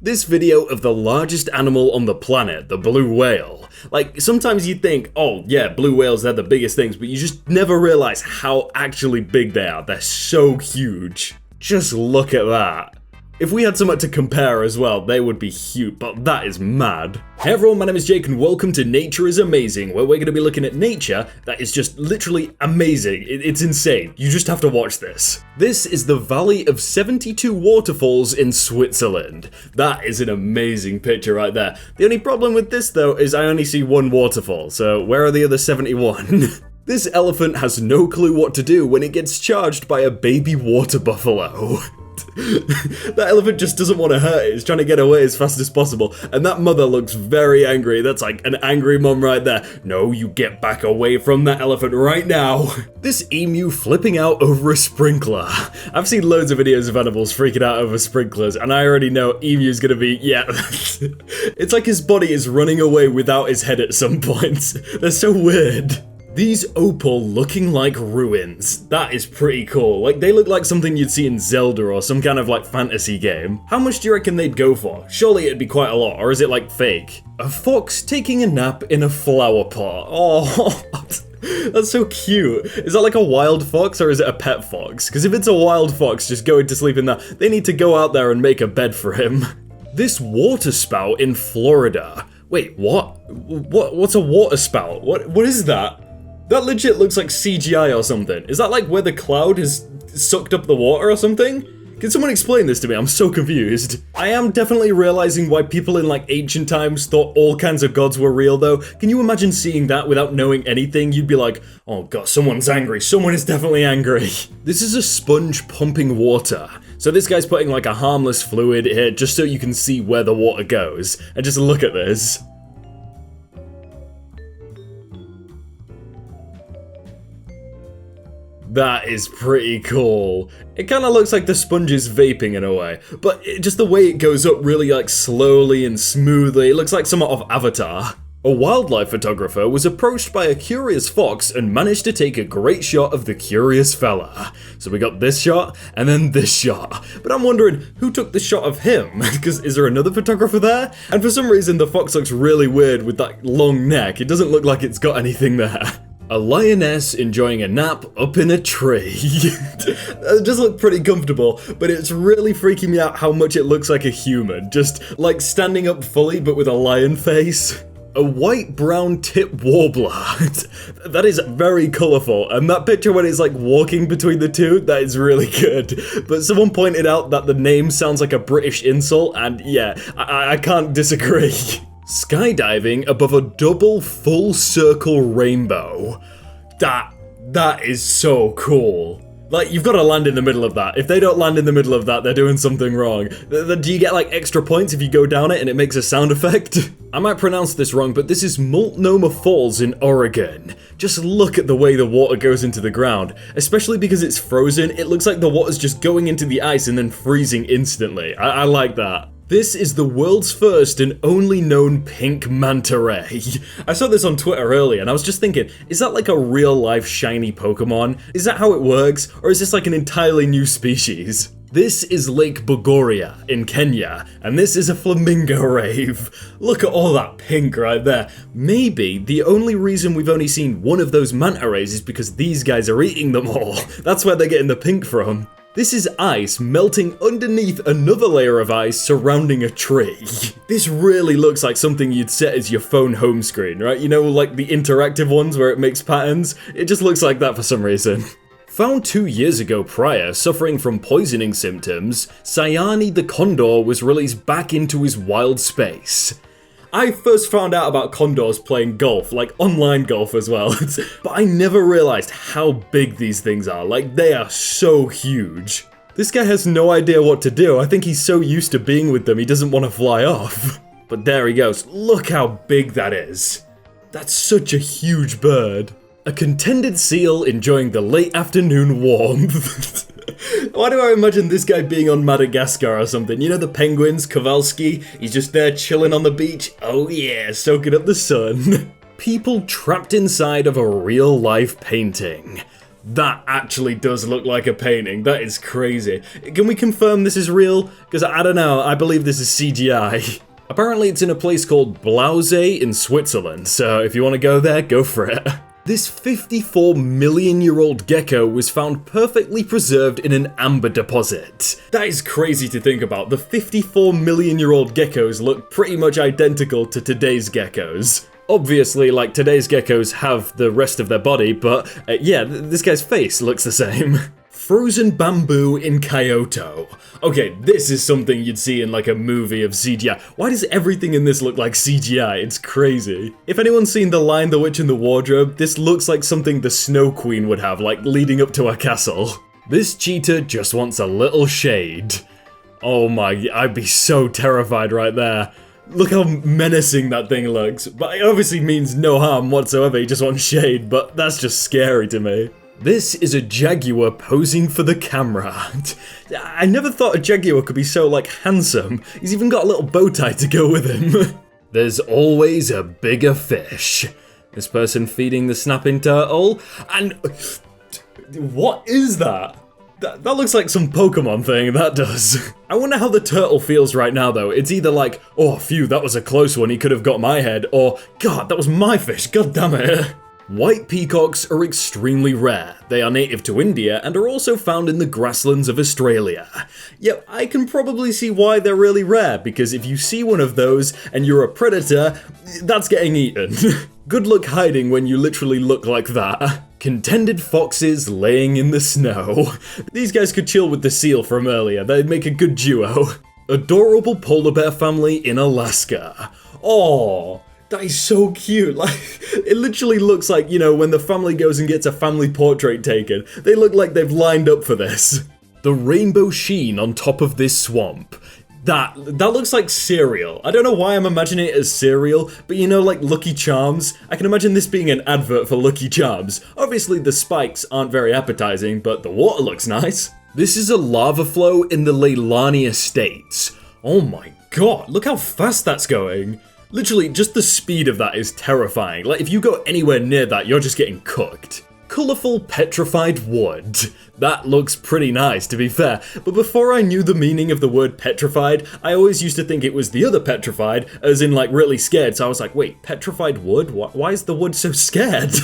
This video of the largest animal on the planet, the blue whale. Like, sometimes you think, oh yeah, blue whales, they're the biggest things, but you just never realize how actually big they are. They're so huge. Just look at that. If we had something to compare as well, they would be huge, but that is mad. Hey everyone, my name is Jake and welcome to Nature is Amazing, where we're going to be looking at nature that is just literally amazing. It's insane. You just have to watch this. This is the Valley of 72 Waterfalls in Switzerland. That is an amazing picture right there. The only problem with this though is I only see one waterfall, so where are the other 71? This elephant has no clue what to do when it gets charged by a baby water buffalo. That elephant just doesn't want to hurt it, it's trying to get away as fast as possible, and that mother looks very angry. That's like an angry mum right there. No, you get back away from that elephant right now. This emu flipping out over a sprinkler. I've seen loads of videos of animals freaking out over sprinklers, and I already know emu's gonna be, yeah. It's like his body is running away without his head at some point. They're so weird. These opal looking like ruins. That is pretty cool. Like, they look like something you'd see in Zelda or some kind of like fantasy game. How much do you reckon they'd go for? Surely it'd be quite a lot, or is it like fake? A fox taking a nap in a flower pot. Oh, that's so cute. Is that like a wild fox or is it a pet fox? Because if it's a wild fox just going to sleep in that, they need to go out there and make a bed for him. This waterspout in Florida. Wait, what? What's a waterspout? What is that? That legit looks like CGI or something. Is that like where the cloud has sucked up the water or something? Can someone explain this to me? I'm so confused. I am definitely realizing why people in like ancient times thought all kinds of gods were real though. Can you imagine seeing that without knowing anything? You'd be like, oh god, someone's angry. Someone is definitely angry. This is a sponge pumping water. So this guy's putting like a harmless fluid here just so you can see where the water goes. And just look at this. That is pretty cool. It kind of looks like the sponge is vaping in a way, but just the way it goes up really like slowly and smoothly, it looks like somewhat of Avatar. A wildlife photographer was approached by a curious fox and managed to take a great shot of the curious fella. So we got this shot and then this shot. But I'm wondering who took the shot of him? Because is there another photographer there? And for some reason the fox looks really weird with that long neck. It doesn't look like it's got anything there. A lioness enjoying a nap up in a tree. It does look pretty comfortable, but it's really freaking me out how much it looks like a human. Just like standing up fully, but with a lion face. A white-brown tip warbler. That is very colourful, and that picture when it's like walking between the two, that is really good. But someone pointed out that the name sounds like a British insult, and yeah, I can't disagree. Skydiving above a double full circle rainbow. That is so cool. Like, you've got to land in the middle of that. If they don't land in the middle of that, they're doing something wrong. Do you get like extra points if you go down it and it makes a sound effect? I might pronounce this wrong, but this is Multnomah Falls in Oregon. Just look at the way the water goes into the ground. Especially because it's frozen, it looks like the water's just going into the ice and then freezing instantly. I like that. This is the world's first and only known pink Manta Ray. I saw this on Twitter earlier and I was just thinking, is that like a real life shiny Pokemon? Is that how it works? Or is this like an entirely new species? This is Lake Bogoria in Kenya, and this is a flamingo rave. Look at all that pink right there. Maybe the only reason we've only seen one of those manta rays is because these guys are eating them all. That's where they're getting the pink from. This is ice melting underneath another layer of ice surrounding a tree. This really looks like something you'd set as your phone home screen, right? You know, like the interactive ones where it makes patterns? It just looks like that for some reason. Found 2 years ago prior, suffering from poisoning symptoms, Sayani the Condor was released back into his wild space. I first found out about condors playing golf, like online golf as well, but I never realized how big these things are. Like, they are so huge. This guy has no idea what to do. I think he's so used to being with them, he doesn't want to fly off. But there he goes. Look how big that is. That's such a huge bird. A contented seal enjoying the late afternoon warmth. Why do I imagine this guy being on Madagascar or something? You know the penguins, Kowalski? He's just there chilling on the beach. Oh yeah, soaking up the sun. People trapped inside of a real-life painting. That actually does look like a painting. That is crazy. Can we confirm this is real? Because I don't know, I believe this is CGI. Apparently it's in a place called Blausee in Switzerland, so if you want to go there, go for it. This 54 million year old gecko was found perfectly preserved in an amber deposit. That is crazy to think about. The 54 million year old geckos look pretty much identical to today's geckos. Obviously, like, today's geckos have the rest of their body, but yeah, this guy's face looks the same. Frozen bamboo in Kyoto. Okay, this is something you'd see in like a movie of CGI. Why does everything in this look like CGI? It's crazy. If anyone's seen The Lion, the Witch, and the Wardrobe, this looks like something the Snow Queen would have, like leading up to her castle. This cheetah just wants a little shade. Oh my, I'd be so terrified right there. Look how menacing that thing looks. But it obviously means no harm whatsoever, he just wants shade, but that's just scary to me. This is a jaguar posing for the camera. I never thought a jaguar could be so, like, handsome. He's even got a little bow tie to go with him. There's always a bigger fish. This person feeding the snapping turtle, and what is that? That looks like some Pokemon thing, that does. I wonder how the turtle feels right now though. It's either like, oh phew, that was a close one, he could have got my head, or god, that was my fish, god damn it. White peacocks are extremely rare. They are native to India and are also found in the grasslands of Australia. Yep, I can probably see why they're really rare, because if you see one of those and you're a predator, that's getting eaten. Good luck hiding when you literally look like that. Contended foxes laying in the snow. These guys could chill with the seal from earlier, they'd make a good duo. Adorable polar bear family in Alaska. Oh, that is so cute. Like, it literally looks like, you know, when the family goes and gets a family portrait taken. They look like they've lined up for this. The rainbow sheen on top of this swamp. That looks like cereal. I don't know why I'm imagining it as cereal, but you know, like Lucky Charms? I can imagine this being an advert for Lucky Charms. Obviously the spikes aren't very appetizing, but the water looks nice. This is a lava flow in the Leilani Estates. Oh my god, look how fast that's going. Literally, just the speed of that is terrifying. Like, if you go anywhere near that, you're just getting cooked. Colourful petrified wood. That looks pretty nice, to be fair, but before I knew the meaning of the word petrified, I always used to think it was the other petrified, as in like really scared, so I was like, wait, petrified wood? Why is the wood so scared?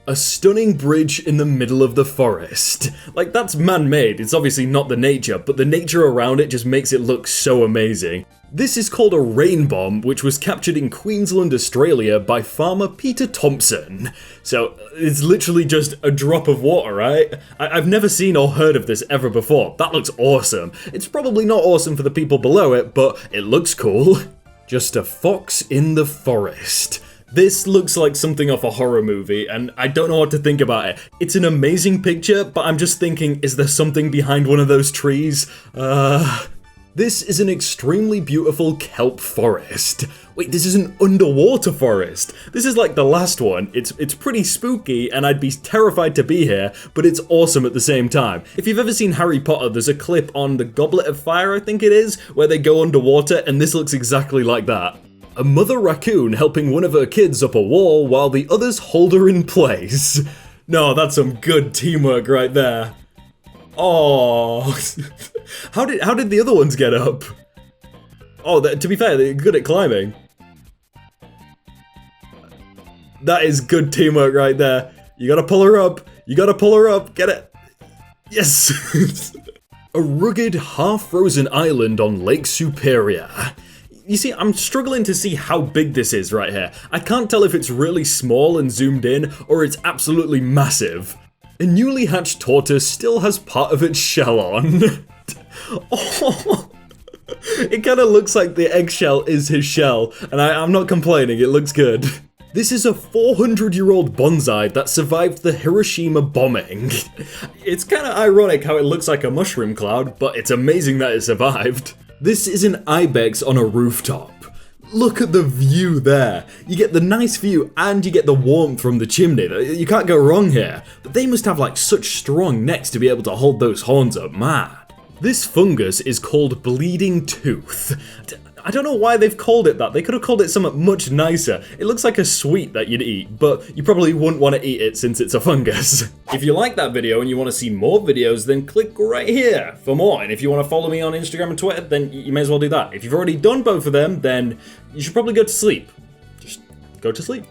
A stunning bridge in the middle of the forest. Like, that's man-made, it's obviously not the nature, but the nature around it just makes it look so amazing. This is called a rain bomb, which was captured in Queensland, Australia by farmer Peter Thompson. So, it's literally just a drop of water, right? I've never seen or heard of this ever before. That looks awesome. It's probably not awesome for the people below it, but it looks cool. Just a fox in the forest. This looks like something off a horror movie, and I don't know what to think about it. It's an amazing picture, but I'm just thinking, is there something behind one of those trees? This is an extremely beautiful kelp forest. Wait, this is an underwater forest. This is like the last one. It's pretty spooky, and I'd be terrified to be here, but it's awesome at the same time. If you've ever seen Harry Potter, there's a clip on the Goblet of Fire, I think it is, where they go underwater, and this looks exactly like that. A mother raccoon helping one of her kids up a wall while the others hold her in place. No, that's some good teamwork right there. Oh, how did the other ones get up? Oh, to be fair, they're good at climbing. That is good teamwork right there. You gotta pull her up. You gotta pull her up. Get it? Yes. A rugged, half-frozen island on Lake Superior. You see, I'm struggling to see how big this is right here. I can't tell if it's really small and zoomed in, or it's absolutely massive. A newly hatched tortoise still has part of its shell on. Oh, it kind of looks like the eggshell is his shell, and I'm not complaining, it looks good. This is a 400-year-old bonsai that survived the Hiroshima bombing. It's kind of ironic how it looks like a mushroom cloud, but it's amazing that it survived. This is an ibex on a rooftop. Look at the view there. You get the nice view and you get the warmth from the chimney. You can't go wrong here. But they must have like such strong necks to be able to hold those horns up, man. This fungus is called bleeding tooth. I don't know why they've called it that. They could have called it something much nicer. It looks like a sweet that you'd eat, but you probably wouldn't want to eat it since it's a fungus. If you like that video and you want to see more videos, then click right here for more. And if you want to follow me on Instagram and Twitter, then you may as well do that. If you've already done both of them, then you should probably go to sleep. Just go to sleep.